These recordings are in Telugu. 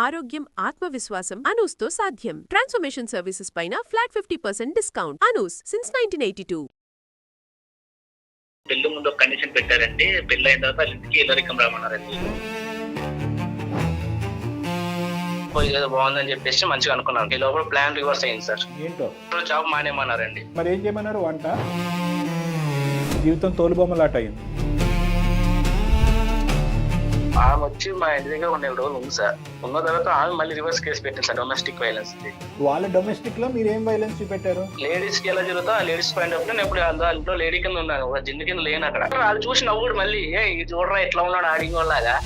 ఆరోగ్యం, ఆత్మవిశ్వాసం అనూస్తో సాధ్యం. ట్రాన్స్ఫర్మేషన్ సర్వీసెస్ పైన ఫ్లాట్ 50% డిస్కౌంట్. అనూస్ సిన్స్ 1982. పెళ్లి ముందు ఒక కండిషన్ పెట్టారండి. పెళ్లి అయిన తర్వాత వాళ్ళ ఇంటికి ఇల్లరికం రామన్నారండి. ఏదో బాగుందని చెప్పేసి మంచిగా అనుకున్నాను. ఈ లోపల ప్లాన్ రివర్స్ అయింది సార్. ఏంటో ఇప్పుడు జాబ్ మానేమన్నారండి. మరి ఏం చేయమన్నారు? వంట జీవితం తోలుబొమ్మలాట అయింది. ఆమె వచ్చి మా ఇంటి దగ్గర 1 రోజులు ఉంది సార్. ఉన్న తర్వాత ఆమె మళ్ళీ రివర్స్ కేసు పెట్టింది సార్, డొమెస్టిక్ వైలెన్స్. వాళ్ళ డొమెస్టిక్ లో మీరు ఏం వైలెన్స్ చూపెట్టారు? లేడీస్ కి ఎలా జరుగుతా ఆ లేడీస్ పాయింట్ ఆఫ్ నేను ఎప్పుడు ఇంట్లో లేడీ కింద ఉన్నాను, ఒక జింది కింద లేను అక్కడ. అది చూసి నవ్వుడు మళ్ళీ ఇది చూడరా ఎట్లా ఉన్నాడు ఆడింగ్ వాళ్ళగా.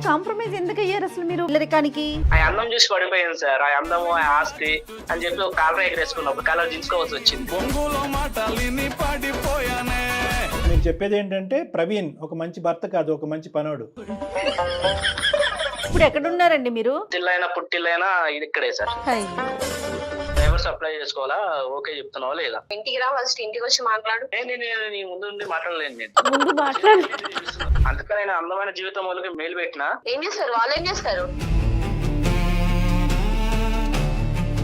కాంప్రమైజ్ ఎందుకు అయ్యారు అసలు మీరు ఇల్లరికానికి? ఆ అందం చూసి పడిపోయింది సార్. ఆ అందము ఆ ఆస్తి అని చెప్పి ఒక కాలర్ ఎగరేసుకున్నాం, ఒక కాలర్ దించుకోవాల్సి వచ్చింది. నేను చెప్పేది ఏంటంటే ప్రవీణ్ ఒక మంచి భర్త కాదు, ఒక మంచి పనోడు. ఇప్పుడు ఎక్కడున్నారండి మీరు? తిల్లైనా పుట్టిల్లైనా ఇది ఇక్కడే సార్. డైవర్స్ అప్లై చేసుకోవాలా? ఓకే చెప్తున్నావా లేదా? ఇంటికి రా, ఫస్ట్ ఇంటికి వచ్చి మాట్లాడు. నేను నీ ముందు నుండి మాట్లాడలేను. నేను ముందు మాట్లాడు. అందుకని నేను అందమైన జీవితం వాళ్ళకి మెయిల్ పెట్టినా. ఏం చేస్తారు వాళ్ళు? ఏం చేస్తారు?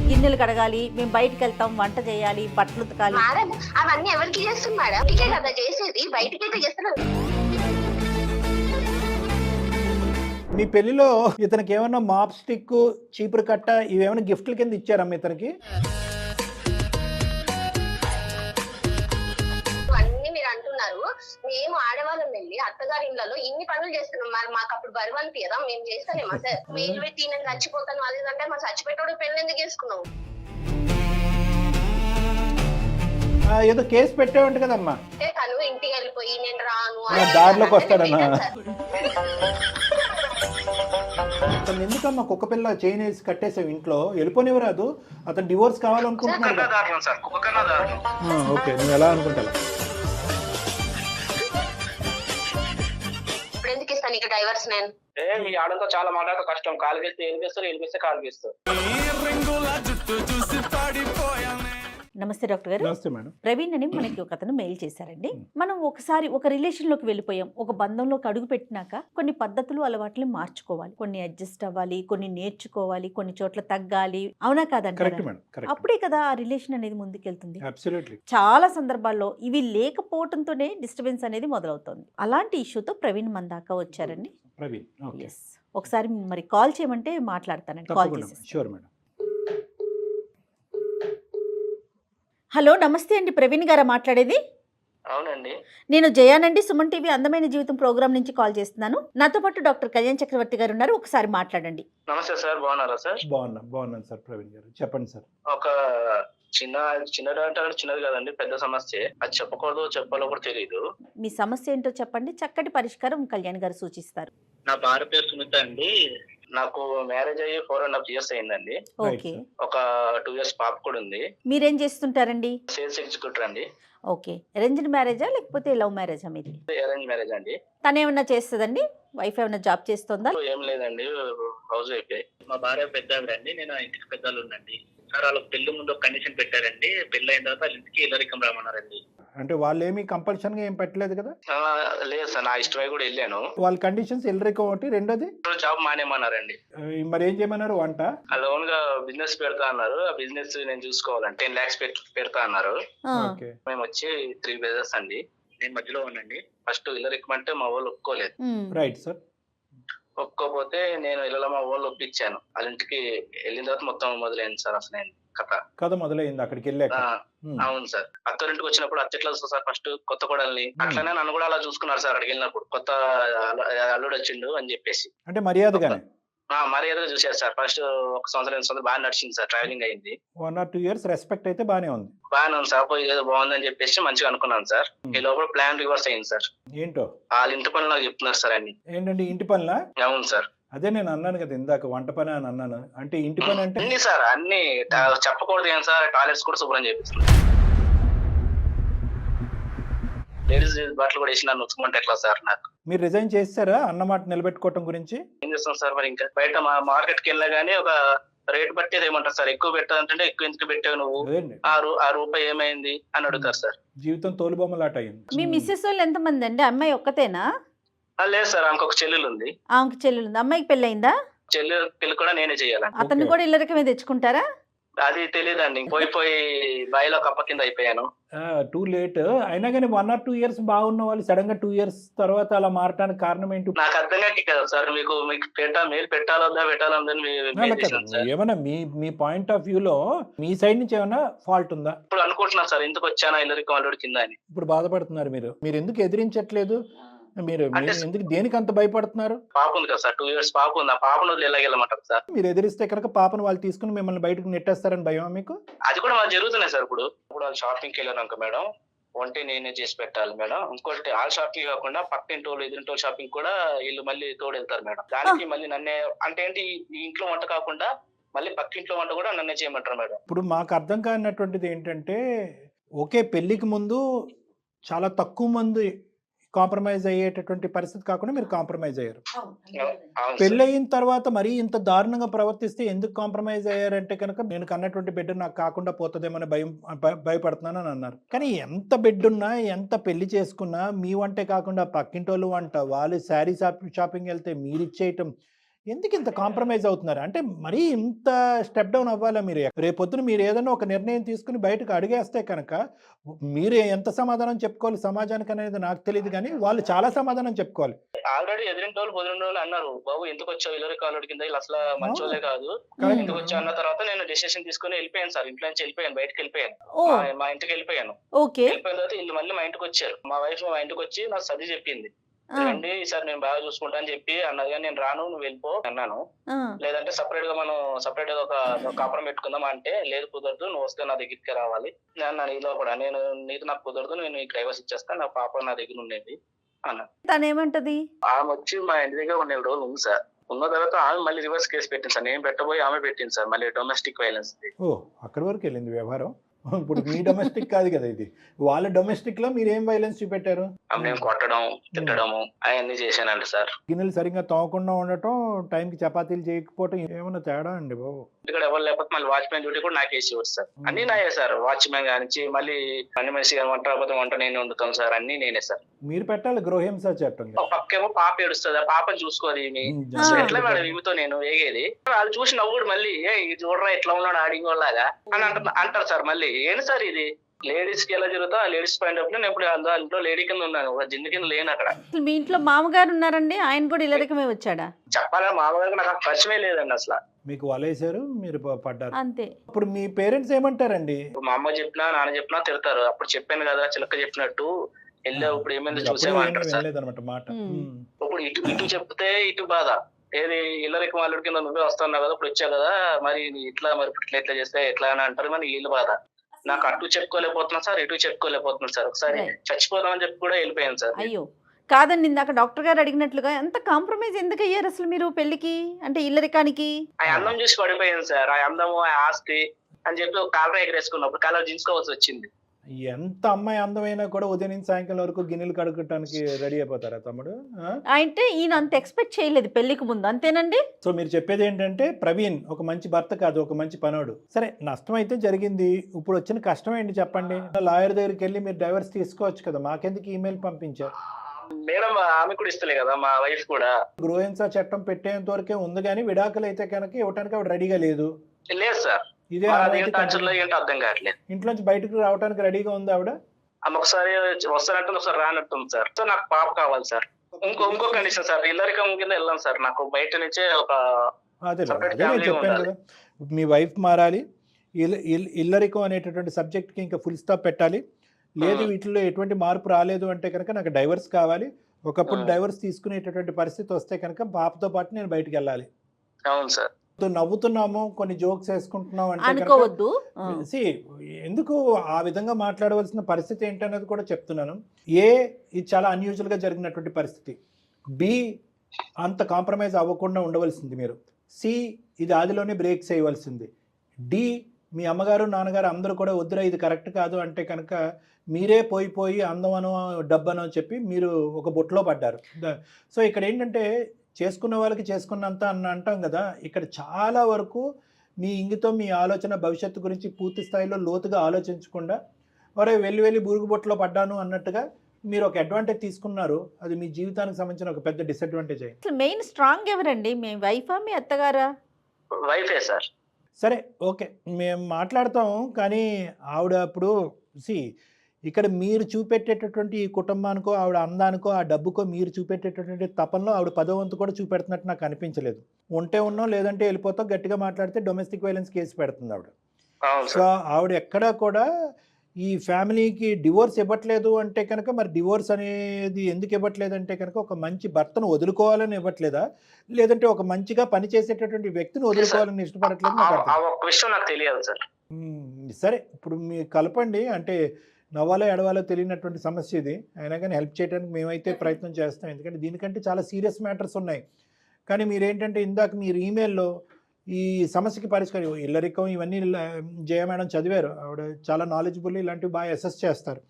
గిన్నెలు కడగాలి, మేము బయటకు వెళ్తాం, వంట చేయాలి, బట్టలు ఉతకాలి. మేడం అవన్నీ ఎవరికి చేస్తుంది మేడం? ఇంటికే కదా చేసేది, బయటకి అయితే చేస్తారు. మీ పెళ్లిలో ఇతనికి ఏమన్నా మాప్ స్టిక్, చీపురు కట్ట ఇవేమైనా గిఫ్ట్ల కింద ఇచ్చారమ్మా ఇతనికి? అన్ని మీరు అంటున్నారు. మేము ఆడవాళ్ళం వెళ్ళి అత్తగారి ఇళ్లలో ఇన్ని పనులు చేస్తున్నాం. మరి మాకు అప్పుడు బరువు అనిపించదా? మేము చేస్తానేమా సార్? మీరు పెట్టి నేను చచ్చిపోతాను అది అంటే మా చచ్చిపోయేటోడు పెళ్లి ఎందుకు చేసుకున్నావు? ఏదో కేసు పెట్టేవంట కదమ్మా. తను ఇంటికి వెళ్ళిపోయి నేను రాను దారిలోకి వస్తాడన్నా. అతను ఎందుకమ్మా కుక్క పిల్ల చైన్ వేసి కట్టేసావు ఇంట్లో? వెళ్ళిపోనివ్వరాదు, అతను డివోర్స్ కావాలనుకుంటున్నాడు. ఓకే, నువ్వు ఎలా అనుకుంటా? ఇప్పుడు ఎందుకు ఇస్తాను నీకు డైవర్స్? నేను మీ ఆడంతో చాలా మాట్లాడతా కష్టం. కాలు వేస్తే ఏలిపిస్తారు, ఏలిపిస్తే కాలు వేస్తారు. నమస్తే డాక్టర్ గారు. నమస్తే మేడం. ప్రవీణ్ అని మనకి ఒక అతను మెయిల్ చేశారండి. మనం ఒకసారి ఒక రిలేషన్ లోకి వెళ్ళిపోయాం, ఒక బంధంలోకి అడుగు పెట్టినాక కొన్ని పద్ధతులు అలవాట్లు మార్చుకోవాలి, కొన్ని అడ్జస్ట్ అవ్వాలి, కొన్ని నేర్చుకోవాలి, కొన్ని చోట్ల తగ్గాలి. అవునా కాదంటే అప్పుడే కదా ఆ రిలేషన్ అనేది ముందుకెళ్తుంది. చాలా సందర్భాల్లో ఇవి లేకపోవడంతోనే డిస్టర్బెన్స్ అనేది మొదలవుతుంది. అలాంటి ఇష్యూతో ప్రవీణ్ మన దాకా వచ్చారండి. ఒకసారి మరి కాల్ చేయమంటే మాట్లాడతానండి. కాల్ చేసి హలో నమస్తే అండి, ప్రవీణ్ గారా మాట్లాడేది? అవునండి, నేను జయానండి, సుమన్ టీవీ అందమైన జీవితం ప్రోగ్రామ్ నుంచి కాల్ చేస్తున్నాను. నాతో పాటు డాక్టర్ కళ్యాణ్ చక్రవర్తి గారు ఉన్నారు, ఒకసారి మాట్లాడండి. నమస్తే సార్, బాగున్నారా సార్? బాగున్నాను సార్. ప్రవీణ్ గారు చెప్పండి సార్. ఒక చిన్నది కదండి, పెద్ద సమస్య. అది చెప్పకూడదు, చెప్పాలో కూడా తెలియదు. మీ సమస్య ఏంటో చెప్పండి, చక్కటి పరిష్కారం కళ్యాణ్ గారు సూచిస్తారు. నా భార్య పేరు సునీత అండి. నాకు మ్యారేజ్ అయ్యి 4.5 years అయిందండి. ఒక 2 years పాప కూడా ఉంది. మీరేం చేస్తుంటారండి? సేల్స్ ఎగ్జిక్యూటివ్ అండి. ఓకే, అరేంజ్డ్ మ్యారేజా లేకపోతే లవ్ మ్యారేజా మీది? అరేంజ్ మ్యారేజ్ అండి. తను ఏమన్నా చేస్తుందండి? వైఫ్ ఏమన్నా జాబ్ చేస్తుందా? ఏం లేదండి, హౌస్ వైఫ్. మా భార్య పెద్దావిడ అండి, నేను ఇంటికి పెద్దలు ఉందండి. సార్ వాళ్ళకి పెళ్లి ముందు ఒక కండిషన్ పెట్టారండి. పెళ్లి అయిన తర్వాత వాళ్ళ ఇంటికి ఇల్లరికం రామన్నారండి. అంటే వాళ్ళు ఏమి కంపల్షన్ గా ఏం పెట్టలేదు కదా? లేదు సార్, నా ఇష్టమై కూడా వెళ్ళాను. వాళ్ళ కండిషన్స్ ఇల్లరికం ఒకటి, రెండోది జాబ్ మానేమన్నారండి. మరి ఏం చేయమన్నారు? వంట అలా ఓన్ గా బిజినెస్ పెడతా అన్నారు. ఆ బిజినెస్ నేను చూసుకోవాలంటే 10 lakhs పెడతా అన్నారు. మేము వచ్చి 3 brothers అండి, నేను మధ్యలో ఉన్నాండి. ఫస్ట్ ఇల్లరికం అంటే మా వాళ్ళు ఒప్పుకోలేదు. Right sir. ఒప్పుకోపోతే నేను ఇళ్ళలో మా వాళ్ళు ఒప్పించాను. వాళ్ళ ఇంటికి వెళ్ళిన తర్వాత మొత్తం మొదలైంది సార్. అసలు కథ మొదలైంది అక్కడికి వెళ్ళాక. అవును సార్, అత్తోరింటికి వచ్చినప్పుడు అత్త ఎట్లా చూస్తా సార్, ఫస్ట్ కొత్త కోడల్ని అట్లనే నన్ను కూడా అలా చూసుకున్నారు సార్. అక్కడికి వెళ్ళినప్పుడు కొత్త అల్లుడు వచ్చిండు అని చెప్పేసి అంటే మర్యాదగా చూసారు సార్. ఫస్ట్ 1 సంవత్సరం 2 సంవత్సరాలు బాగా నడిచింది సార్, ట్రావెలింగ్ అయింది. 1 or 2 years రెస్పెక్ట్ అయితే బానే ఉంది సార్. పోయి ఏదో బాగుందని చెప్పేసి మంచిగా అనుకున్నాను సార్. ఈ లోపల ప్లాన్ రివర్స్ అయింది సార్. ఏంటో వాళ్ళ ఇంటి పనులు నాకు చెప్తున్నారు సార్. అన్ని ఏంటండి ఇంటి పనులా? అవును సార్. అదే నేను అన్నాను కదా ఇందాక, వంట పని అని అన్నాను. అంటే ఇంటి పని అంటే అన్ని సార్, అన్ని చెప్పకూడదు ఏం సార్. టాయిలెట్స్ కూడా శుభ్రం చేపిస్తుంది. లేడీస్ బట్టలు కూడా వేసి నన్ను ఉచ్చుకుంటే ఎట్లా సార్? నాకు మీరు రిజైన్ చేస్తారా అన్నమాట నిలబెట్టుకోవటం గురించి? ఏం చేస్తాం సార్ మరి. ఇంకా బయట మార్కెట్ కి వెళ్ళా గానీ ఒక రేట్ బట్టి ఏమంటారు సార్, ఎక్కువ పెట్టాలంటే ఎక్కువ ఎందుకు పెట్టావు నువ్వు, ఆ రూపాయి ఏమైంది అని అడుగుతారు సార్. జీవితం తోలుబొమ్మలాట అయింది. మీ మిస్సెస్ వాళ్ళు ఎంతమంది అండి? అమ్మాయి ఒక్కతేనా? లేదు సార్, ఇంకొక చెల్లెలు ఉంది. ఆమెకి చెల్లెలు ఉంది. అమ్మాయికి పెళ్ళయిందా? చెల్లెలు పెళ్లి కూడా నేనే చేయాలండి. అతన్ని కూడా ఇల్లరికమే తెచ్చుకుంటారా? అది తెలియదండి. పోయి బాయిలో కప్ప కింద అయిపోయాను. Too late. అయినా కానీ 1 or 2 years బాగున్న వాళ్ళు సడన్ గా 2 years తర్వాత అలా మారటానికి కారణం ఏంటి? నాకు అర్థం కాక కదా సార్, మీకు మెయిల్ పెట్టాలొద్దా ఏమన్నా మీ పాయింట్ ఆఫ్ వ్యూలో మీ సైడ్ నుంచి ఏమైనా ఫాల్ట్ ఉందా? ఇప్పుడు అనుకుంటున్నాను సార్, ఎందుకు వచ్చానా ఇల్లరికి ఆల్రెడీ కింద అని. ఇప్పుడు బాధపడుతున్నారు మీరు ఎందుకు ఎదిరించట్లేదు? మీరు ఎందుకు దేనికి అంత భయపడుతున్నారు? పాప ఉంది కదా సార్, 2 years పాప ఉంది. ఆ పాపను వదిలి ఎలాగెళ్ళమంటారు సార్? మీరు ఎదిరిస్తే కనుక పాపను వాళ్ళు తీసుకుని మిమ్మల్ని బయటకు నెట్టేస్తారని భయం మీకు? అది కూడా మాకు జరుగుతున్నాయి సార్. ఇప్పుడు వాళ్ళు షాపింగ్కి వెళ్ళారు మేడం, వంటే నేనే చేసి పెట్టాలి మేడం. ఇంకోటి వాళ్ళ షాపింగ్ కాకుండా పక్కింటోళ్ళు ఎదురింటోళ్ళు షాపింగ్ కూడా వీళ్ళు మళ్ళీ తోడు వెళ్తారు మేడం. దానికి మళ్ళీ నన్నే అంటే ఏంటి, ఈ ఇంట్లో వంట కాకుండా మళ్ళీ పక్కింట్లో వంట కూడా నన్నే చేయమంటారు మేడం. ఇప్పుడు మాకు అర్థం కానటువంటిది ఏంటంటే, ఓకే పెళ్లికి ముందు చాలా తక్కువ మంది కాంప్రమైజ్ అయ్యేటటువంటి పరిస్థితి కాకుండా మీరు కాంప్రమైజ్ అయ్యారు. పెళ్ళి అయిన తర్వాత మరీ ఇంత దారుణంగా ప్రవర్తిస్తే ఎందుకు కాంప్రమైజ్ అయ్యారంటే కనుక నేను కన్నటువంటి బిడ్డ నాకు కాకుండా పోతుందేమని భయపడుతున్నాను అని అన్నారు. కానీ ఎంత బిడ్డ ఉన్నా ఎంత పెళ్లి చేసుకున్నా మీ వంటే కాకుండా పక్కింటోళ్ళు వంట, వాళ్ళు శారీ షాపింగ్ వెళ్తే మీరు ఇచ్చేయటం, ఎందుకు ఇంత కాంప్రమైజ్ అవుతున్నారు? అంటే మరీ ఇంత స్టెప్ డౌన్ అవ్వాలా మీరు? రేపొద్దున మీరు ఏదైనా ఒక నిర్ణయం తీసుకుని బయటకు అడిగేస్తే కనుక మీరు ఎంత సమాధానం చెప్పుకోవాలి సమాజానికి అనేది నాకు తెలియదు, కానీ వాళ్ళు చాలా సమాధానం చెప్పుకోవాలి. ఆల్రెడీ ఎదిరింటోళ్ళు పొదిరింటోళ్ళు అన్నారు, బాబు ఎందుకు వచ్చావు ఇల్లరి కాలుడి కింద, వీళ్ళు అసలు మంచోళ్ళే కాదు, ఎందుకు వచ్చావు అన్న తర్వాత నేను డెసిషన్ తీసుకుని వెళ్ళిపోయాను సార్. ఇంట్లో నుంచి వెళ్ళిపోయాను, బయటకు వెళ్ళిపోయాను, మా ఇంటికి వెళ్ళిపోయాను. వెళ్ళిపోయిన తర్వాత వీళ్ళు మళ్ళీ మా ఇంటికి వచ్చారు. మా వైఫ్ మా ఇంటికి వచ్చి నాకు సర్ది చెప్పింది, రండి ఈసారి నేను బాగా చూసుకుంటా అని చెప్పి అన్నది. కానీ నేను రాను, నువ్వు వెళ్ళిపో అన్నాను. లేదంటే సపరేట్ గా సపరేట్ గా ఒక కాపురం పెట్టుకుందాం అంటే, లేదు కుదరదు, నువ్వు వస్తే నా దగ్గరికి రావాలి అన్నాను. ఈలో కూడా నేను నీకు నాకు కుదరదు, నేను నీకు డైవర్స్ ఇచ్చేస్తాను, నా పాప నా దగ్గర ఉండేది అన్నాను. తనేమంటది? ఆమె వచ్చి మా ఇంటి దగ్గర 1 రోజులు ఉంది సార్. ఉన్న తర్వాత ఆమె మళ్ళీ రివర్స్ కేసు పెట్టింది సార్. నేను పెట్టబోయి ఆమె పెట్టింది సార్, మళ్ళీ డొమెస్టిక్ వైలెన్స్. అక్కడి వరకు వెళ్ళింది వ్యవహారం. ఇప్పుడు మీ డొమెస్టిక్ కాదు కదా ఇది, వాళ్ళ డొమెస్టిక్ లో మీరు ఏం వైలెన్స్ చూపెట్టారు? నేను కొట్టడం, తిట్టడము అవన్నీ చేశానండి సార్. గిన్నెలు సరిగ్గా తోమకుండా ఉండటం, టైంకి చపాతీలు చేయకపోవటం, ఏమన్నా తేడా అండి బాబు? ఇక్కడ ఎవరు లేకపోతే మళ్ళీ వాచ్మెన్ డ్యూటీ కూడా నాకేసి ఇవ్వచ్చు సార్. అన్ని నాయే సార్. వాచ్మెన్ కానించి మళ్ళీ పని మనిషి వంట కాకపోతే వంట నేను వండుతాను సార్, అన్ని నేనే సార్. మీరు పెట్టాలి గృహహింస చట్టం. పక్కేమో పాప ఏడుస్తుంది, ఆ పాపని చూసుకోదు ఈమె. ఎట్లా మేడం ఈమెతో నేను వేగేది? వాళ్ళు చూసి నవ్వుడు మళ్ళీ, ఇది చూడరా ఎట్లా ఉన్నాడు ఆడింగోలాగా అని అంటారు సార్. మళ్ళీ ఏంటి సార్ ఇది? లేడీస్ కి ఎలా జరుగుతా లేడీస్ పాయింట్ ఆఫ్ నేను ఇప్పుడు ఇంట్లో లేడీ కింద ఉన్నాను, ఒక జింది కింద లేను అక్కడ. మీ ఇంట్లో మామగారు ఉన్నారండి, ఆయన కూడా ఇల్లరికమే వచ్చాడా? చెప్పాలని మామగారికి నాకు పరిచయమే లేదండి అసలు. మీకు వలేశారు, మీరు పడ్డారు అంతే. ఇప్పుడు మీ పేరెంట్స్ ఏమంటారండి? మా అమ్మ చెప్పినా నాన్న చెప్పినా తిడతారు. అప్పుడు చెప్పాను కదా చిలక చెప్పినట్టు, వెళ్ళావు ఇప్పుడు ఏమైంది చూసేమంటారు సార్. మాట ఇప్పుడు ఇటు చెప్తే ఇటు బాధ. ఏది ఇల్లరికి వాళ్ళ కింద నువ్వే వస్తున్నావు కదా, ఇప్పుడు వచ్చావు కదా, మరి ఇట్లా మరి ఇట్లా చేస్తే ఎట్లా అని అంటారు. మరి వీళ్ళు బాధ. నాకు అటు చెప్పుకోలేకపోతున్నాను సార్, ఇటు చెప్పుకోలేకపోతున్నాను సార్. ఒకసారి చచ్చిపోదామని చెప్పి కూడా వెళ్ళిపోయాను సార్. అయ్యో కాదండి, ఇందాక డాక్టర్ గారు అడిగినట్లుగా ఎంత కాంప్రమైజ్ ఎందుకు అయ్యారు అసలు మీరు పెళ్లికి, అంటే ఇల్లరికానికి? ఆ అందం చూసి పడిపోయాను సార్. ఆ అందము ఆ ఆస్తి అని చెప్పి ఒక కాలర్ ఎగరేసుకున్నప్పుడు కాలర్ దించుకోవాల్సి వచ్చింది. ఎంత అమ్మాయి అందమైనా కూడా ఉదయం నుంచి సాయంకాలం వరకు గిన్నెలు కడుక్కోవడానికి రెడీ అయిపోతారా తమ్ముడు? అంటే ఈయన అంత ఎక్స్పెక్ట్ చేయలేదు పెళ్లికి ముందు, అంతేనండి? సో మీరు చెప్పేది ఏంటంటే ప్రవీణ్ ఒక మంచి భర్త కాదు, ఒక మంచి పనోడు. సరే నష్టం అయితే జరిగింది, ఇప్పుడు వచ్చిన కష్టం ఏంటి చెప్పండి? లాయర్ దగ్గరికి వెళ్ళి మీరు డైవర్స్ తీసుకోవచ్చు కదా, మాకెందుకు ఈమెయిల్ పంపించారు? మేడం ఆమె కూడా ఇస్తలే కదా, మా వైఫ్ కూడా. గృహహింస చట్టం పెట్టేంత వరకే ఉంది, కానీ విడాకులు అయితే కనుక ఇవ్వడానికి ఆవిడ రెడీగా లేదు. లేదు సార్, ఇదే అర్థం కావట్లేదు. ఇంట్లోంచి బయటకు రావడానికి రెడీగా ఉంది ఆవిడ. ఆమె ఒకసారి వస్తానంటే ఒకసారి రానట్టుంది సార్. సో నాకు పాప కావాలి సార్. ఇంకో కండిషన్ సార్, ఇల్లరికం కింద వెళ్ళాం సార్. నాకు బయట నుంచే ఒక అదే చెప్పాను కదా, మీ వైఫ్ మారాలి, ఇల్లరికం అనేటటువంటి సబ్జెక్ట్కి ఇంకా ఫుల్ స్టాప్ పెట్టాలి. లేదు వీటిలో ఎటువంటి మార్పు రాలేదు అంటే కనుక నాకు డైవర్స్ కావాలి. ఒకప్పుడు డైవర్స్ తీసుకునేటటువంటి పరిస్థితి వస్తే కనుక పాపతో పాటు నేను బయటకు వెళ్ళాలి. అవును సార్. నవ్వుతున్నాము, కొన్ని జోక్స్ వేసుకుంటున్నాం అంటే అనుకోవద్దు. ఎందుకు ఆ విధంగా మాట్లాడవలసిన పరిస్థితి ఏంటనేది కూడా చెప్తున్నాను. ఇది చాలా అన్యూజువల్ గా జరిగినటువంటి పరిస్థితి. బి, అంత కాంప్రమైజ్ అవ్వకుండా ఉండవలసింది మీరు. సి, ఇది ఆదిలోనే బ్రేక్ చేయవలసింది. డి, మీ అమ్మగారు నాన్నగారు అందరూ కూడా వద్దురా ఇది కరెక్ట్ కాదు అంటే కనుక మీరే పోయి అందమనో డబ్బనో చెప్పి మీరు ఒక బొట్లో పడ్డారు. సో ఇక్కడ ఏంటంటే చేసుకున్న వాళ్ళకి చేసుకున్నంత అంటాం కదా, ఇక్కడ చాలా వరకు మీ ఇంగితం మీ ఆలోచన భవిష్యత్తు గురించి పూర్తి స్థాయిలో లోతుగా ఆలోచించకుండా ఒరే వెళ్ళి బురుగుబొట్లో పడ్డాను అన్నట్టుగా మీరు ఒక అడ్వాంటేజ్ తీసుకున్నారు, అది మీ జీవితానికి సంబంధించిన ఒక పెద్ద డిసడ్వాంటేజ్ అయింది. అసలు మెయిన్ స్ట్రాంగ్ ఎవరండి, మీ వైఫా మీ అత్తగారా? వైఫే సార్. సరే ఓకే, మేము మాట్లాడతాం, కానీ ఆవిడ ఇప్పుడు ఇక్కడ మీరు చూపెట్టేటటువంటి ఈ కుటుంబానికో ఆవిడ అందానికో ఆ డబ్బుకో మీరు చూపెట్టేటటువంటి తపనలో ఆవిడ 10వ వంతు కూడా చూపెడుతున్నట్టు నాకు అనిపించలేదు. ఉంటే ఉన్నాం, లేదంటే వెళ్ళిపోతాం, గట్టిగా మాట్లాడితే డొమెస్టిక్ వైలెన్స్ కేసు పెడుతుంది ఆవిడ. సో ఆవిడ ఎక్కడా కూడా ఈ ఫ్యామిలీకి డివోర్స్ ఇవ్వట్లేదు అంటే కనుక, మరి డివోర్స్ అనేది ఎందుకు ఇవ్వట్లేదు అంటే కనుక, ఒక మంచి భర్తను వదులుకోవాలని ఇవ్వట్లేదా, లేదంటే ఒక మంచిగా పనిచేసేటటువంటి వ్యక్తిని వదులుకోవాలని ఇష్టపడట్లేదు? నాకు తెలియదు సార్. సరే, ఇప్పుడు మీరు కలపండి, అంటే నవ్వాలో ఎడవాలో తెలియనటువంటి సమస్య ఇది. అయినా కానీ హెల్ప్ చేయడానికి మేమైతే ప్రయత్నం చేస్తాం, ఎందుకంటే దీనికంటే చాలా సీరియస్ మ్యాటర్స్ ఉన్నాయి. కానీ మీరేంటంటే ఇందాక మీరు ఈమెయిల్లో ఈ సమస్యకి పరిష్కారం ఇల్లరికం ఇవన్నీ జయ మేడం చదివారు, ఆవిడ చాలా నాలెడ్జబుల్, ఇలాంటివి బాగా అసెస్ చేస్తారు.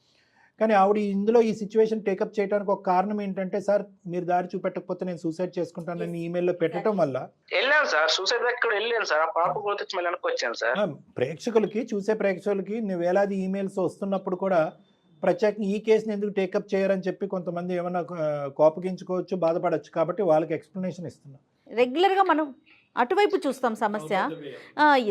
కానీ ఆవిడ ఇందులో ఈ సిచ్యువేషన్ టేకప్ చేయడానికి ఒక కారణం ఏంటంటే, సార్ మీరు దారి చూపెట్టకపోతే నేను సూసైడ్ చేసుకుంటానని ఈమెయిల్లో పెట్టడం వల్ల వెళ్ళాను సార్, సూసైడ్ దగ్గర వెళ్ళాను సార్, ఆ పాప గురించి మళ్ళీ వచ్చాను సార్. ప్రేక్షకులకి, చూసే ప్రేక్షకులకి వేలాది ఈమెయిల్స్ వస్తున్నప్పుడు కూడా ప్రత్యేకంగా ఈ కేసుని ఎందుకు టేకప్ చేయరని చెప్పి కొంతమంది ఏమన్నా కోపగించుకోవచ్చు, బాధపడవచ్చు. కాబట్టి వాళ్ళకి ఎక్స్ప్లెనేషన్ ఇస్తున్నాం. రెగ్యులర్గా మనం అటువైపు చూస్తాం సమస్య,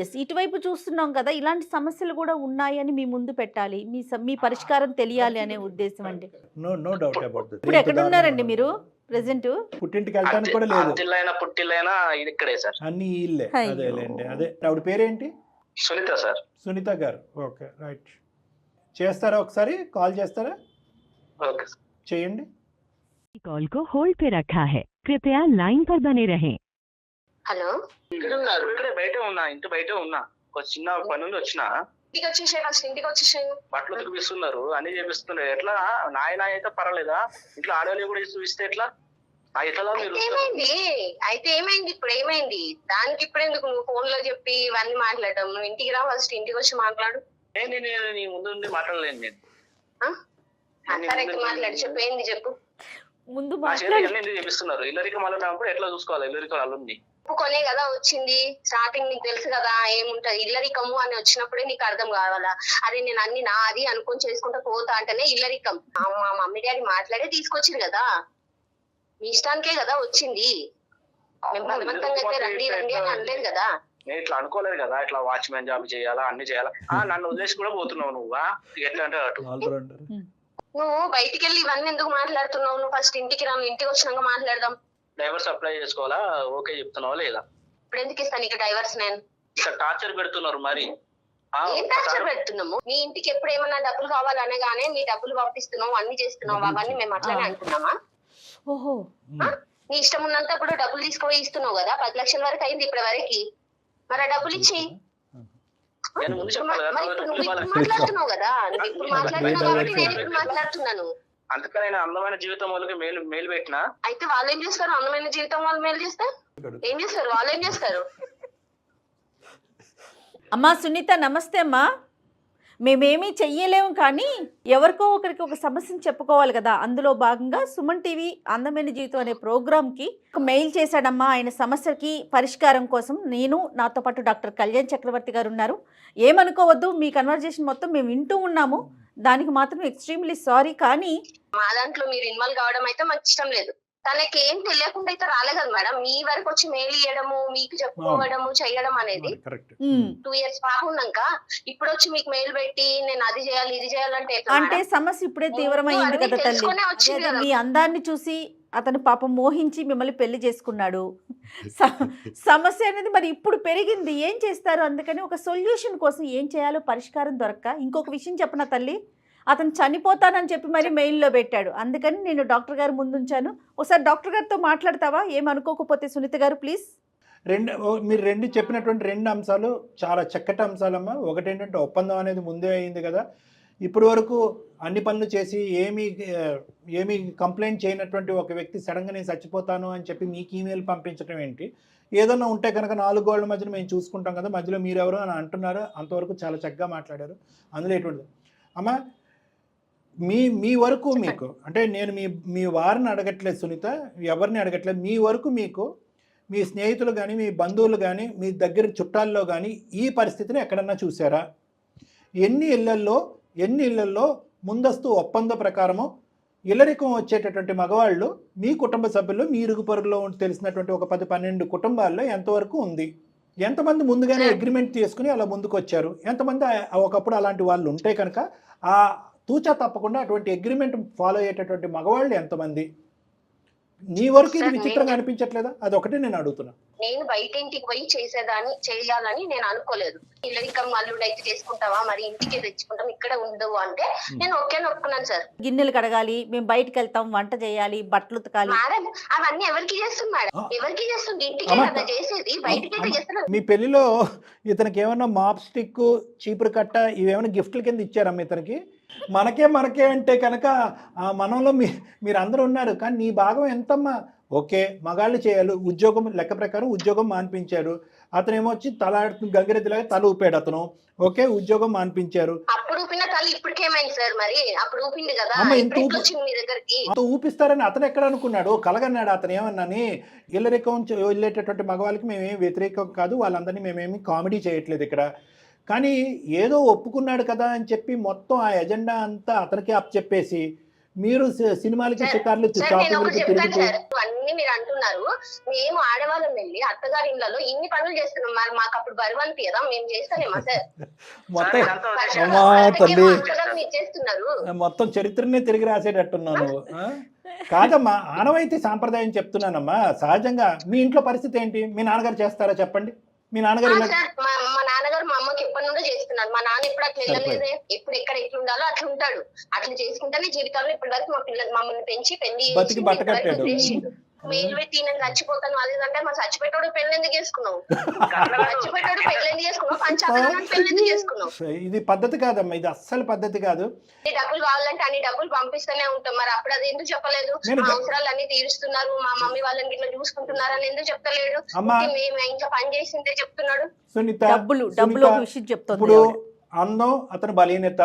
ఎస్ ఇటువైపు చూస్తున్నాం కదా, ఇలాంటి సమస్యలు కూడా ఉన్నాయని మీ ముందు పెట్టాలి, మీ పరిష్కారం తెలియాలి అనే ఉద్దేశం అండి. No doubt about that. ఇప్పుడు ఎక్కడ ఉన్నారండి మీరు ప్రెసెంట్? పుట్టింటికి వెళ్ళడానికి కూడా లేదు, పుట్టిల్లైనా ఇక్కడే సార్, అన్ని ఇల్లే. అదేలేండి, అదే. ఆవిడ పేరేంటి? సునీత సార్. సునీత గారు, ఓకే రైట్. చేస్తారా, ఒకసారి కాల్ చేస్తారా? ఓకే చేయండి. कॉल को होल्ड पे रखा है, कृपया लाइन पर बने रहें. హలో, ఇక్కడే బయట ఉన్నా, ఇంటి బయట ఉన్నా, ఒక చిన్న పని నుండి వచ్చిన. ఇంటికి వచ్చేసాయి, ఫస్ట్ ఇంటికి వచ్చేసాను. బట్టలు చూపిస్తున్నారు, అన్ని చేపిస్తున్నారు. ఎట్లా నాయన అయితే పర్వాలేదా, ఇంట్లో ఆడవాళ్ళు కూడా చూపిస్తే ఎట్లా? ఏమైంది అయితే ఏమైంది, ఇప్పుడు ఏమైంది దానికి? ఇప్పుడు ఎందుకు నువ్వు ఫోన్ లో చెప్పి ఇవన్నీ మాట్లాడటం? నువ్వు ఇంటికి రా, ఫస్ట్ ఇంటికి వచ్చి మాట్లాడు. నేను నీ ముందు మాట్లాడలేను, నేను మాట్లాడు, చెప్పు, ఏంది చెప్పు. ముందు చేపిస్తున్నారు. ఇల్లరికం అల్లున్నప్పుడు ఎట్లా చూసుకోవాలి? ఇల్లరికం అల్లుంది ఒప్పుకొనే కదా వచ్చింది, స్టార్టింగ్ నీకు తెలుసు కదా ఏముంటది. ఇల్లరికము అని వచ్చినప్పుడే నీకు అర్థం కావాలా, అరే నేను అన్ని నాది అనుకొని చేసుకుంటా పోతా అంటేనే ఇల్లరికం. మా మమ్మీ డాడీ మాట్లాడే తీసుకొచ్చింది కదా, మీ ఇష్టానికే కదా వచ్చింది. మేము బలవంతంగా అయితే రండి రండి అని అనలేదు కదా. నేను ఇట్లా అనుకోలేదు కదా, ఇట్లా వాచ్మెన్ జాబ్ చేయాలా, అన్ని చేయాలా. నన్ను వదిలేసి కూడా పోతున్నావు నువ్వా? ఎట్లా అంటే అటు నువ్వు బయటికి వెళ్ళి ఇవన్నీ ఎందుకు మాట్లాడుతున్నావు? నువ్వు ఫస్ట్ ఇంటికి రా, ఇంటికి వచ్చినాక మాట్లాడదాం. డైవర్స్ అప్లై చేసుకోవాలా, ఓకే చెప్తున్నావా లేదా? ఇప్పుడు ఎందుకు ఇస్తాను నీకు డైవర్స్? నేను టార్చర్ పెడుతున్నారు. మరి ఏం టార్చర్ పెడుతున్నాము? నీ ఇంటికి ఎప్పుడు ఏమన్నా డబ్బులు కావాలనగానే నీ డబ్బులు పంపిస్తున్నావు, అన్ని చేస్తున్నావు, అవన్నీ మేము అట్లానే అంటున్నామా? ఓహో, నీ ఇష్టం ఉన్నంతప్పుడు డబ్బులు తీసుకుపోయి ఇస్తున్నావు కదా, 10 లక్షల వరకు అయింది ఇప్పటి వరకు. మరి ఆ డబ్బులు ఇచ్చి మాట్లాడుతున్నావు కదా, నువ్వు ఇప్పుడు మాట్లాడుతున్నావు కాబట్టి నేను ఇప్పుడు మాట్లాడుతున్నాను. అందుకని అందమైన జీవితం వాళ్ళకి మేలు పెట్టినా అయితే వాళ్ళు ఏం చేస్తారు? అందమైన జీవితం వాళ్ళు మేలు చేస్తారు, ఏం చేస్తారు? వాళ్ళు ఏం చేస్తారు? అమ్మా సునీత నమస్తే అమ్మా. మేమేమీ చెయ్యలేము, కానీ ఎవరికో ఒకరికి ఒక సమస్యను చెప్పుకోవాలి కదా. అందులో భాగంగా సుమన్ టీవీ అందమైన జీవితం అనే ప్రోగ్రామ్కి ఒక మెయిల్ చేశాడమ్మా. ఆయన సమస్యకి పరిష్కారం కోసం నేను, నాతో పాటు డాక్టర్ కళ్యాణ్ చక్రవర్తి గారు ఉన్నారు. ఏమనుకోవద్దు, మీ కన్వర్జేషన్ మొత్తం మేము వింటూ ఉన్నాము, దానికి మాత్రం ఎక్స్ట్రీమ్లీ సారీ. కానీ మా దాంట్లో మీరు ఇన్వాల్వ్ కావడం అయితే మాకు ఇష్టం లేదు. తనకి ఏం తెలియకుండా అయితే రాలే కదా మేడం, మీ వరకు వచ్చి మెయిల్ ఇవ్వడము, మీకు చెప్పుకోవడము చేయడం అనేది 2 years పాప ఉన్నాక ఇప్పుడు వచ్చి మీకు మెయిల్ పెట్టి నేను అది చేయాలి ఇది చేయాలంటే అంటే సమస్య ఇప్పుడే తీవ్రమైంది కదా తల్లి. మీ అందాన్ని చూసి అతను పాపం మోహించి మిమ్మల్ని పెళ్లి చేసుకున్నాడు. సమస్య అనేది మరి ఇప్పుడు పెరిగింది, ఏం చేస్తారు? అందుకని ఒక సొల్యూషన్ కోసం ఏం చేయాలో పరిష్కారం దొరక్క, ఇంకొక విషయం చెప్పనా తల్లి, అతను చనిపోతానని చెప్పి మరి మెయిల్లో పెట్టాడు. అందుకని నేను డాక్టర్ గారు ముందుంచాను. ఒకసారి డాక్టర్ గారితో మాట్లాడతావా? ఏమనుకోకపోతే సునీత గారు ప్లీజ్. మీరు రెండు చెప్పినటువంటి 2 అంశాలు చాలా చక్కటి అంశాలమ్మా. ఒకటేంటంటే ఒప్పందం అనేది ముందే అయింది కదా, ఇప్పటి వరకు అన్ని పనులు చేసి ఏమీ కంప్లైంట్ చేయనటువంటి ఒక వ్యక్తి సడన్గా నేను చచ్చిపోతాను అని చెప్పి మీకు ఈమెయిల్ పంపించడం ఏంటి? ఏదన్నా ఉంటే కనుక 4 గోళ్ల మధ్యన మేము చూసుకుంటాం కదా, మధ్యలో మీరెవరు అని అంటున్నారు. అంతవరకు చాలా చక్కగా మాట్లాడారు, అందులో ఎటువంటి అమ్మా మీ వరకు మీకు అంటే నేను మీ వారిని అడగట్లేదు సునీత, ఎవరిని అడగట్లేదు. మీ వరకు మీకు మీ స్నేహితులు కానీ మీ బంధువులు కానీ మీ దగ్గర చుట్టాల్లో కానీ ఈ పరిస్థితిని ఎక్కడన్నా చూసారా? ఎన్ని ఇళ్లల్లో ముందస్తు ఒప్పంద ప్రకారము ఇల్లరికం వచ్చేటటువంటి మగవాళ్ళు మీ కుటుంబ సభ్యులు మీ ఇరుగు పొరుగులో తెలిసినటువంటి ఒక 10-12 కుటుంబాల్లో ఎంతవరకు ఉంది? ఎంతమంది ముందుగానే అగ్రిమెంట్ తీసుకుని అలా ముందుకు వచ్చారు? ఎంతమంది ఒకప్పుడు అలాంటి వాళ్ళు ఉంటే కనుక ఆ తూచా తప్పకుండా అటువంటి అగ్రిమెంట్ ఫాలో అయ్యేటటువంటి మగవాళ్ళు ఎంతమంది? నీ వరకు ఇది విచిత్రంగా అనిపించట్లేదా? అది ఒకటే నేను అడుగుతున్నా. నేను బయట ఇంటికి పోయి చేయాలని నేను అనుకోలేదు. ఇల్లరికం అల్లుడు అయితే చేసుకుంటావా, మరి ఇంటికి తెచ్చుకుంటాం, ఇక్కడ ఉండవు అంటే నేను ఒప్పుకున్నాను సార్. గిన్నెలు కడగాలి, మేము బయటకు వెళ్తాం, వంట చేయాలి, బట్టలు ఉతకాలి. మేడం అవన్నీ ఎవరికి చేస్తుంది మేడం? ఎవరికి చేస్తుంది? ఇంటికి కదా చేసేది, బయటకి అయితే చేస్తున్నారు. మీ పెళ్లిలో ఇతనికి ఏమన్నా మాప్ స్టిక్, చీపురు కట్ట ఇవేమైనా గిఫ్ట్ల కింద ఇచ్చారమ్మా ఇతనికి? మనకే అంటే కనుక మనంలో మీరు అందరూ ఉన్నారు, కానీ నీ భాగం ఎంతమ్మా? ఓకే, మగాళ్ళు చేయాలి, ఉద్యోగం లెక్క ప్రకారం ఉద్యోగం మాన్పించారు. అతను ఏమొచ్చి గంగిరెద్దులాగా తల ఊపాడు అతను. ఓకే, ఉద్యోగం మాన్పించారు. అప్పుడు ఊపిన తల ఇప్పటికేమైంది సార్? మరి అప్పుడు ఊపింది కదా, వచ్చింది మీ దగ్గరికి. ఊపిస్తారని అతను ఎక్కడ అనుకున్నాడు? కలగన్నాడు అతను ఏమన్నాని? ఇల్లరికం వెళ్ళేటటువంటి మగవాళ్ళకి మేమేమి వ్యతిరేకం కాదు, వాళ్ళందరినీ మేమేమి కామెడీ చేయట్లేదు ఇక్కడ. కానీ ఏదో ఒప్పుకున్నాడు కదా అని చెప్పి మొత్తం ఆ ఎజెండా అంతా అతనికి అప్ చెప్పేసి మీరు సినిమాలకి షికార్లు అన్ని మీరు అంటున్నారు. మేము ఆడవాళ్ళం వెళ్ళి అత్తగారి ఇళ్లలో ఇన్ని పనులు చేస్తున్నాం, మరి మాకు అప్పుడు బరువు అనిపించదా? మేము చేస్తానేమా సార్? మొత్తం చరిత్రనే తిరిగి రాసేటట్టున్నాను. కాదమ్మా, ఆనవాయితీ సాంప్రదాయం చెప్తున్నానమ్మా. సహజంగా మీ ఇంట్లో పరిస్థితి ఏంటి? మీ నాన్నగారు చేస్తారా చెప్పండి? మీ నాన్నగారు మా నాన్నగారు మా అమ్మకి ఎప్పటి నుండో చేస్తున్నాడు. మా నాన్న ఇప్పుడు అట్లా వెళ్ళలేదే. ఇప్పుడు ఎక్కడ ఎట్లా ఉండాలో అట్లా ఉంటాడు. అట్లా చేసుకుంటేనే జీవితంలో ఇప్పటి వరకు మా పిల్లలు మమ్మల్ని పెంచి పెళ్లి మేలు పెట్టి నేను చచ్చిపోతాను అది అంటే మా చచ్చిపెట్టాడు పెళ్లి ఎందుకు చేసుకున్నావు? చచ్చిపెట్టాడు పెళ్లి ఎందుకు చేసుకున్నావు? పంచాయతీ పెళ్లి ఎందుకు చేసుకున్నావు? ఇది పద్ధతి కాదమ్మా, ఇది అస్సలు పద్ధతి కాదు. డబ్బులు కావాలంటే అన్ని డబ్బులు పంపిస్తూనే ఉంటాం, మరి అప్పుడు అది ఎందుకు చెప్పలేదు? మా అవసరాలు అన్ని తీరుస్తున్నారు, మా మమ్మీ వాళ్ళని ఇట్లా చూసుకుంటున్నారు అని ఎందుకు చెప్తలేడు? మేము ఇంట్లో పని చేసిందే చెప్తున్నాడు. డబ్బులు విషయం చెప్తాను. అందం అతని బలహీనత,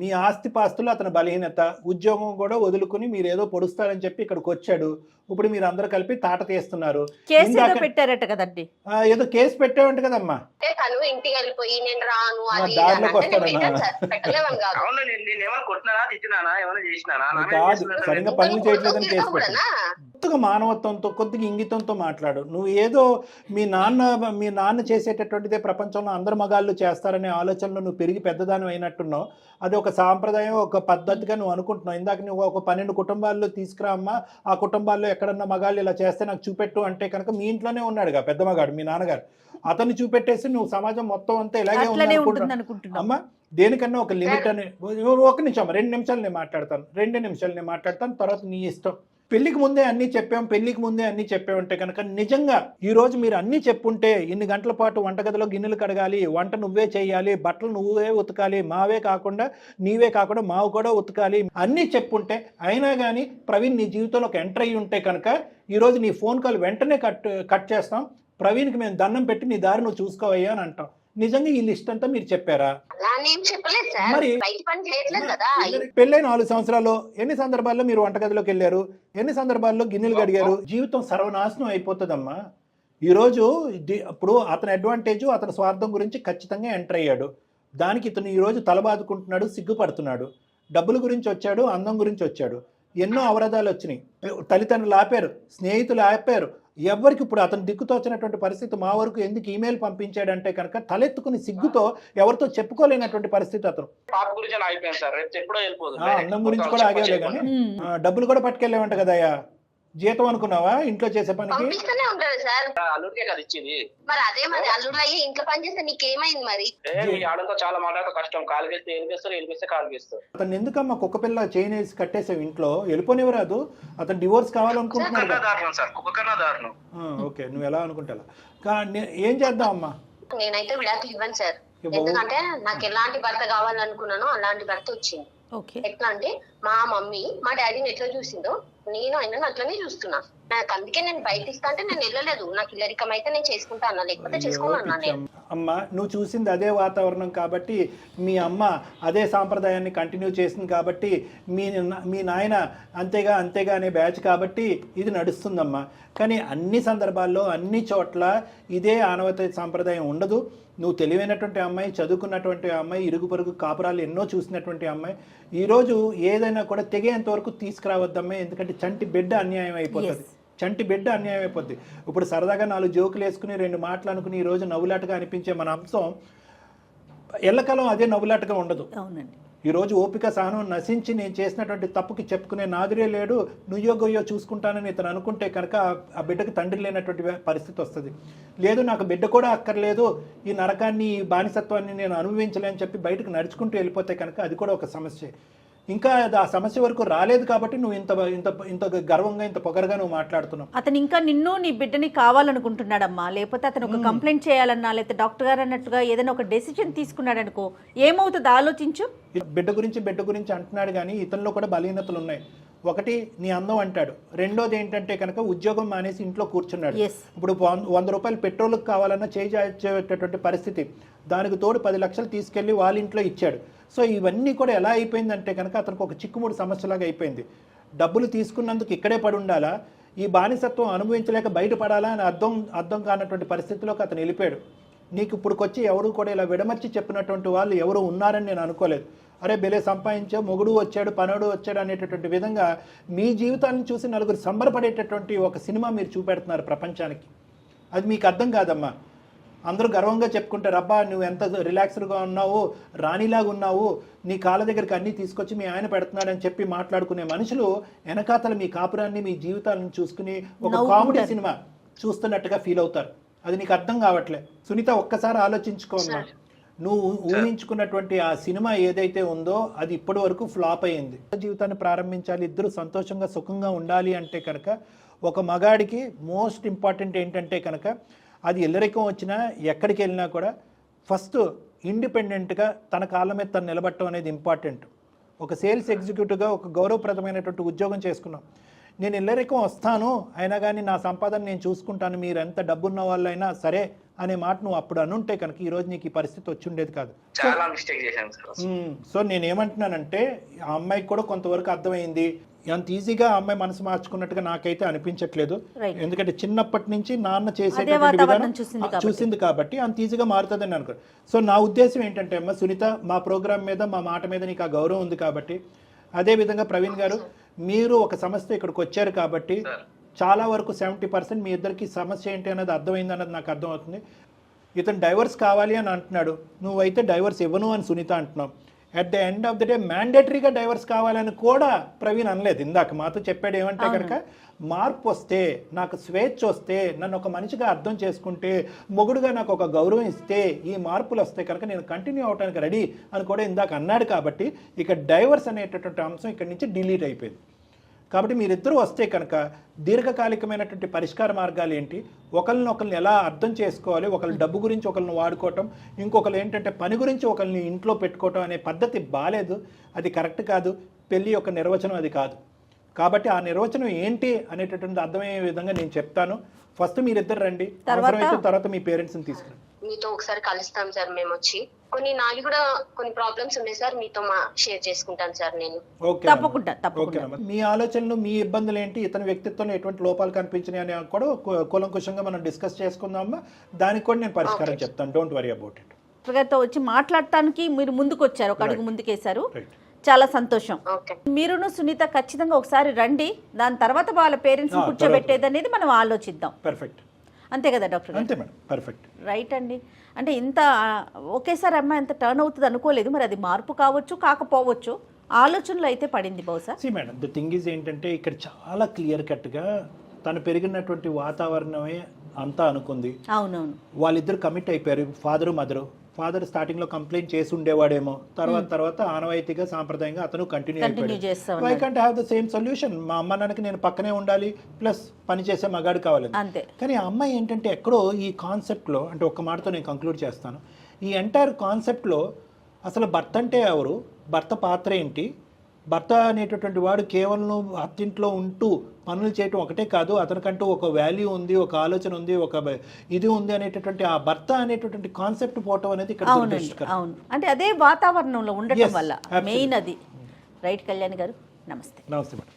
మీ ఆస్తి పాస్తులు అతని బలహీనత, ఉద్యోగం కూడా వదులుకుని మీరు ఏదో పొడుస్తారని చెప్పి ఇక్కడికి వచ్చాడు. ఇప్పుడు మీరు అందరూ కలిపి తాట తీస్తున్నారు. పెట్టారట కదండి, ఏదో కేసు పెట్టావంట కదమ్మా. ఇంటికి వెళ్ళిపోయి నేను రాను దారిలోకి వస్తాడన్నా కాదు, సరిగ్గా పనులు చేయట్లేదని కేసు పెట్టా. కొద్దిగా మానవత్వంతో, కొద్దిగా ఇంగితంతో మాట్లాడు. నువ్వు ఏదో మీ నాన్న చేసేటటువంటిదే ప్రపంచంలో అందరు మగాళ్ళు చేస్తారనే ఆలోచనలో నువ్వు పెరిగి పెద్దదానం అయినట్టున్నావు. అది ఒక సాంప్రదాయం, ఒక పద్ధతిగా నువ్వు అనుకుంటున్నావు. ఇందాక నువ్వు ఒక 12 కుటుంబాల్లో తీసుకురా అమ్మా, ఆ కుటుంబాల్లో ఎక్కడన్నా మగాళ్ళు ఇలా చేస్తే నాకు చూపెట్టు అంటే కనుక మీ ఇంట్లోనే ఉన్నాడుగా పెద్ద మగాడు మీ నాన్నగారు. అతన్ని చూపెట్టేసి నువ్వు సమాజం మొత్తం అంతా ఇలాగే ఉందనుకుంటున్నావు అమ్మా. దేనికన్నా ఒక లిమిట్ అని. ఒక నిమిషం, 2 నిమిషాలు నేను మాట్లాడతాను, 2 నిమిషాలు నేను మాట్లాడతాను, తర్వాత నీ ఇష్టం. పెళ్లికి ముందే అన్నీ చెప్పామంటే కనుక నిజంగా ఈరోజు మీరు అన్నీ చెప్పుంటే, ఇన్ని గంటల పాటు వంటగదిలో గిన్నెలు కడగాలి, వంట నువ్వే చేయాలి, బట్టలు నువ్వే ఉతకాలి, నీవే కాకుండా మావు కూడా ఉతకాలి, అన్నీ చెప్పుంటే, అయినా కానీ ప్రవీణ్ నీ జీవితంలోకి ఎంటర్ అయ్యి ఉంటే కనుక ఈరోజు నీ ఫోన్ కాల్ వెంటనే కట్ చేస్తాం, ప్రవీణ్కి మేము దండం పెట్టి నీ దారి నువ్వు చూసుకోవయ్యా అని అంటాం. నిజంగా ఈ లిస్ట్ అంతా మీరు చెప్పారా? మరి పెళ్ళైన 4 సంవత్సరాల్లో ఎన్ని సందర్భాల్లో మీరు వంటగదిలోకి వెళ్ళారు? ఎన్ని సందర్భాల్లో గిన్నెలు కడిగారు? జీవితం సర్వనాశనం అయిపోతుందమ్మా. ఈరోజు ఇప్పుడు అతని అడ్వాంటేజ్, అతని స్వార్థం గురించి ఖచ్చితంగా ఎంటర్ అయ్యాడు. దానికి ఇతను ఈరోజు తలబాదుకుంటున్నాడు, సిగ్గుపడుతున్నాడు. డబ్బుల గురించి వచ్చాడు, అందం గురించి వచ్చాడు, ఎన్నో అవరోధాలు వచ్చినాయి. తల్లిదండ్రులు ఆపారు, స్నేహితులు ఆపారు, ఎవరికి ఇప్పుడు అతను దిక్కుతోచినటువంటి పరిస్థితి. మా వరకు ఎందుకు ఈమెయిల్ పంపించాడంటే కనుక తలెత్తుకుని సిగ్గుతో ఎవరితో చెప్పుకోలేనటువంటి పరిస్థితి అతను. అందం గురించి కూడా ఆగేలే కానీ డబ్బులు కూడా పట్టుకెళ్ళేవంట కదయ్యా. జీతం అనుకున్నావా ఇంట్లో చేసే పనికి? అతను ఎందుకమ్మా కుక్క పిల్ల చైన్ వేసి కట్టేసావు ఇంట్లో? వెళ్ళిపోనివ్వరాదు, అతను డివోర్స్ కావాలనుకుంటున్నాడు. ఓకే, నువ్వు ఎలా అనుకుంటా. ఏం చేద్దాం అమ్మా? నేనైతే విడాకులు ఇవ్వను సార్, ఎందుకంటే నాకు ఎలాంటి భర్త కావాలనుకున్నానో అలాంటి భర్త వచ్చింది. ఎట్లా అంటే మా మమ్మీ మా డాడీని ఎట్లా చూసిందో నేను ఆయన అట్లనే చూస్తున్నా. నాకు అందుకే నేను బయట ఇస్తా అంటే నేను వెళ్ళలేదు. నాకు ఇల్లరికం అయితే నేను చేసుకుంటా అన్నా, లేకపోతే చేసుకున్నాను. అమ్మ నువ్వు చూసింది అదే వాతావరణం కాబట్టి, మీ అమ్మ అదే సాంప్రదాయాన్ని కంటిన్యూ చేసింది కాబట్టి, మీ నాయన అంతేగా అనే బ్యాచ్ కాబట్టి ఇది నడుస్తుందమ్మా. కానీ అన్ని సందర్భాల్లో అన్ని చోట్ల ఇదే ఆనవాయితీ సాంప్రదాయం ఉండదు. నువ్వు తెలివైనటువంటి అమ్మాయి, చదువుకున్నటువంటి అమ్మాయి, ఇరుగు పొరుగు కాపురాలు ఎన్నో చూసినటువంటి అమ్మాయి, ఈరోజు ఏదైనా కూడా తెగేంత వరకు తీసుకురావద్దమ్మా. ఎందుకంటే చంటి బిడ్డ అన్యాయం అయిపోతుంది, చంటి బిడ్డ అన్యాయం అయిపోద్ది. ఇప్పుడు సరదాగా 4 జోకులు వేసుకుని 2 మాటలు అనుకుని ఈరోజు నవ్వులాటగా అనిపించే మన అంశం ఎల్లకాలం అదే నవ్వులాటగా ఉండదు. అవునండి. ఈరోజు ఓపిక సహనం నశించి నేను చేసినటువంటి తప్పుకి చెప్పుకునే నాదురే లేడు, నుయ్యో గొయ్యో చూసుకుంటానని ఇతను అనుకుంటే కనుక ఆ బిడ్డకు తండ్రి లేనటువంటి పరిస్థితి వస్తుంది. లేదు నాకు బిడ్డ కూడా అక్కర్లేదు, ఈ నరకాన్ని ఈ బానిసత్వాన్ని నేను అనుభవించలేని చెప్పి బయటకు నడుచుకుంటూ వెళ్ళిపోతే కనుక అది కూడా ఒక సమస్య. ఇంకా ఆ సమస్య వరకు రాలేదు కాబట్టి నువ్వు ఇంత గర్వంగా ఇంత పొగరగా నువ్వు మాట్లాడుతున్నావు. అతను ఇంకా నిన్ను నీ బిడ్డని కావాలనుకుంటున్నాడమ్మా. లేకపోతే అతను ఒక కంప్లైంట్ చేయాలన్నా, లేకపోతే డాక్టర్ గారు అన్నట్టుగా ఏదైనా ఒక డెసిషన్ తీసుకున్నాడు అనుకో, ఏమవుతుంది ఆలోచించు. బిడ్డ గురించి అంటున్నాడు కానీ ఇతనిలో కూడా బలహీనతలు ఉన్నాయి. ఒకటి నీ అందం అంటాడు, రెండోది ఏంటంటే కనుక ఉద్యోగం మానేసి ఇంట్లో కూర్చున్నాడు. ఇప్పుడు 100 రూపాయలు పెట్రోల్కి కావాలన్నా చేసేటటువంటి పరిస్థితి, దానికి తోడు 10 లక్షలు తీసుకెళ్లి వాళ్ళ ఇంట్లో ఇచ్చాడు. సో ఇవన్నీ కూడా ఎలా అయిపోయిందంటే కనుక అతనికి ఒక చిక్కుముడి సమస్యలాగా అయిపోయింది. డబ్బులు తీసుకున్నందుకు ఇక్కడే పడి ఉండాలా, ఈ బానిసత్వం అనుభవించలేక బయటపడాలా అని అర్థం కానటువంటి పరిస్థితిలోకి అతను వెళ్ళిపోయాడు. నీకు ఇప్పుడుకొచ్చి ఎవరు కూడా ఇలా విడమర్చి చెప్పినటువంటి వాళ్ళు ఎవరు ఉన్నారని నేను అనుకోలేదు. అరే బెలే సంపాదించావు, మొగుడు వచ్చాడు, పనోడు వచ్చాడు అనేటటువంటి విధంగా మీ జీవితాలను చూసి నలుగురు సంబరపడేటటువంటి ఒక సినిమా మీరు చూపెడుతున్నారు ప్రపంచానికి. అది మీకు అర్థం కాదమ్మా. అందరూ గర్వంగా చెప్పుకుంటారు, అబ్బా నువ్వు ఎంత రిలాక్స్డ్గా ఉన్నావు, రాణిలాగా ఉన్నావు, నీ కాళ్ళ దగ్గరికి అన్నీ తీసుకొచ్చి మీ ఆయన పెడుతున్నాడని చెప్పి మాట్లాడుకునే మనుషులు వెనకాతల మీ కాపురాన్ని, మీ జీవితాలను చూసుకుని ఒక కామెడీ సినిమా చూస్తున్నట్టుగా ఫీల్ అవుతారు. అది నీకు అర్థం కావట్లే. సునీత ఒక్కసారి ఆలోచించుకోమ్మా. నువ్వు ఊహించుకున్నటువంటి ఆ సినిమా ఏదైతే ఉందో అది ఇప్పటి వరకు ఫ్లాప్ అయ్యింది. జీవితాన్ని ప్రారంభించాలి, ఇద్దరు సంతోషంగా సుఖంగా ఉండాలి అంటే కనుక ఒక మగాడికి మోస్ట్ ఇంపార్టెంట్ ఏంటంటే కనుక అది ఎల్లరికం వచ్చినా ఎక్కడికి వెళ్ళినా కూడా ఫస్ట్ ఇండిపెండెంట్గా తన కాళ్ళ మీద తను నిలబడటం అనేది ఇంపార్టెంట్. ఒక సేల్స్ ఎగ్జిక్యూటివ్గా ఒక గౌరవప్రదమైనటువంటి ఉద్యోగం చేసుకున్నాం. నేను ఎల్లరికం వస్తాను అయినా కానీ నా సంపాదన నేను చూసుకుంటాను, మీరు ఎంత డబ్బున్న వాళ్ళైనా సరే అనే మాట నువ్వు అప్పుడు అనుంటే కనుక ఈరోజు నీకు ఈ పరిస్థితి వచ్చి ఉండేది కాదు. సో నేనేమంటున్నానంటే ఆ అమ్మాయికి కూడా కొంతవరకు అర్థమైంది. అంత ఈజీగా ఆ అమ్మాయి మనసు మార్చుకున్నట్టుగా నాకైతే అనిపించట్లేదు. ఎందుకంటే చిన్నప్పటి నుంచి నాన్న చేసేటువంటి విధానం చూసింది కాబట్టి అంత ఈజీగా మారుతుందని అనుకో. సో నా ఉద్దేశం ఏంటంటే అమ్మ సునీత, మా ప్రోగ్రామ్ మీద మా మాట మీద నీకు ఆ గౌరవం ఉంది కాబట్టి, అదేవిధంగా ప్రవీణ్ గారు మీరు ఒక సమస్య ఇక్కడికి వచ్చారు కాబట్టి చాలా వరకు 70% మీ ఇద్దరికి సమస్య ఏంటి అన్నది అర్థమైంది అన్నది నాకు అర్థమవుతుంది. ఇతను డైవర్స్ కావాలి అని అంటున్నాడు, నువ్వైతే డైవర్స్ ఇవ్వను అని సునీత అంటున్నావు. At the end of the day మ్యాండేటరీగా డైవర్స్ కావాలని కూడా ప్రవీణ్ అనలేదు. ఇందాక మాతో చెప్పాడు ఏమంటే కనుక మార్పు వస్తే, నాకు స్వేచ్ఛ వస్తే, నన్ను ఒక మనిషిగా అర్థం చేసుకుంటే, మొగుడుగా నాకు ఒక గౌరవం ఇస్తే, ఈ మార్పులు వస్తే కనుక నేను కంటిన్యూ అవడానికి రెడీ అని కూడా ఇందాక అన్నాడు. కాబట్టి ఇక డైవర్స్ అనేటటువంటి అంశం ఇక్కడి నుంచి డిలీట్ అయిపోయింది. కాబట్టి మీరిద్దరూ వస్తే కనుక దీర్ఘకాలికమైనటువంటి పరిష్కార మార్గాలు ఏంటి, ఒకరిని ఎలా అర్థం చేసుకోవాలి, ఒకరి డబ్బు గురించి ఒకరిని వాడుకోవటం, ఇంకొకరు ఏంటంటే పని గురించి ఒకరిని ఇంట్లో పెట్టుకోవటం అనే పద్ధతి బాలేదు, అది కరెక్ట్ కాదు. పెళ్లి యొక్క నిర్వచనం అది కాదు. కాబట్టి ఆ నిర్వచనం ఏంటి అనేటటువంటి అర్థమయ్యే విధంగా నేను చెప్తాను. ఫస్ట్ మీరిద్దరు రండి, తర్వాత మీ పేరెంట్స్ని తీసుకురండి. మీతో ఒకసారి కలుస్తాం సార్. మేము వచ్చి నాది కూడా కొన్ని ప్రాబ్లమ్స్ ఉన్నాయి సార్, మీతో షేర్ చేసుకుంటాను సార్ నేను. తప్పకుండా. మీ ఆలోచనలు, మీ ఇబ్బందులు ఏంటి, ఇతని వ్యక్తిత్వంలో ఎటువంటి లోపాలు కనిపించినాయి అని కూడా కూలంకుషంగా మనం డిస్కస్ చేసుకుందామా. దానికి కూడా నేను పరిష్కారం చెప్తాను. Don't worry about it. గారితో వచ్చి మాట్లాడటానికి మీరు ముందుకు వచ్చారు, ఒక అడుగు ముందుకేశారు, చాలా సంతోషం. మీరును సునీత ఖచ్చితంగా ఒకసారి రండి, దాని తర్వాత వాళ్ళ పేరెంట్స్ కూర్చోబెట్టేది అనేది మనం ఆలోచిద్దాం. పర్ఫెక్ట్. అంతే కదా డాక్టర్? అంతే మేడం, పర్ఫెక్ట్. రైట్ అండి. అంటే ఇంత ఒకేసారి అమ్మాయి ఎంత టర్న్ అవుతుంది అనుకోలేదు. మరి అది మార్పు కావచ్చు, కాకపోవచ్చు, ఆలోచనలు అయితే పడింది బహుశా. మేడం ద థింగ్ ఈజ్ ఏంటంటే ఇక్కడ చాలా క్లియర్ కట్గా తను పెరిగినటువంటి వాతావరణమే అంతా అనుకుంది. అవునవును. వాళ్ళిద్దరు కమిట్ అయిపోయారు, ఫాదరు మదరు. ఫాదర్ స్టార్టింగ్ లో కంప్లైంట్ చేసి ఉండేవాడేమో, తర్వాత ఆనవాయితీగా సాంప్రదాయంగా అతను కంటిన్యూ అయిపోయాడు. Why can't have the same solution? మా అమ్మ నాన్నకి నేను పక్కనే ఉండాలి, ప్లస్ పని చేసే మగాడు కావాలి. కానీ ఆ అమ్మాయి ఏంటంటే ఎక్కడో ఈ కాన్సెప్ట్లో, అంటే ఒక్క మాటతో నేను కంక్లూడ్ చేస్తాను, ఈ ఎంటైర్ కాన్సెప్ట్లో అసలు భర్త అంటే ఎవరు, భర్త పాత్ర ఏంటి, భర్త అనేటటువంటి వాడు కేవలం అత్తింట్లో ఉంటూ పనులు చేయటం ఒకటే కాదు, అతనికంటూ ఒక వాల్యూ ఉంది, ఒక ఆలోచన ఉంది, ఒక ఇది ఉంది అనేటటువంటి ఆ భర్త అనేటటువంటి కాన్సెప్ట్ పోవటం అనేది ఇక్కడ అవునండి, దురదృష్టకరం. అవును. అంటే అదే వాతావరణంలో ఉండటం Yes, వల్ల absolutely. మెయిన్ అది. రైట్ కళ్యాణ్ గారు, నమస్తే. నమస్తే మేడం.